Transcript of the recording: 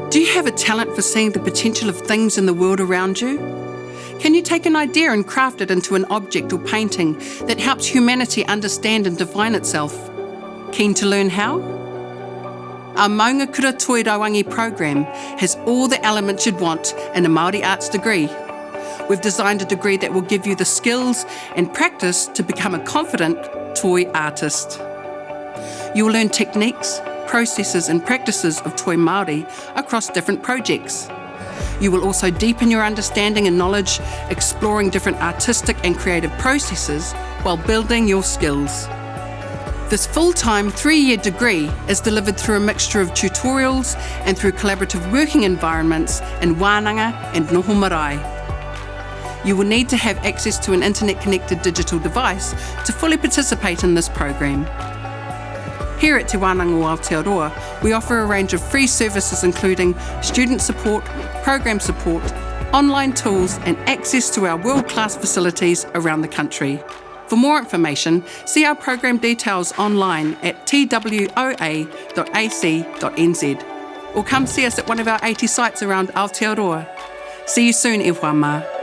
Do you have a talent for seeing the potential of things in the world around you? Can you take an idea and craft it into an object or painting that helps humanity understand and define itself? Keen to learn how? Our Maunga Kura Toi Rauangi program has all the elements you'd want in a Māori arts degree. We've designed a degree that will give you the skills and practice to become a confident toi artist. You will learn techniques, processes and practices of toi Māori across different projects. You will also deepen your understanding and knowledge, exploring different artistic and creative processes while building your skills. This full-time 3-year degree is delivered through a mixture of tutorials and through collaborative working environments in Wānanga and Noho Marae. You will need to have access to an internet-connected digital device to fully participate in this program. Here at Te Wānanga o Aotearoa, we offer a range of free services including student support, program support, online tools and access to our world-class facilities around the country. For more information, see our program details online at twoa.ac.nz or come see us at one of our 80 sites around Aotearoa. See you soon, e wā mā.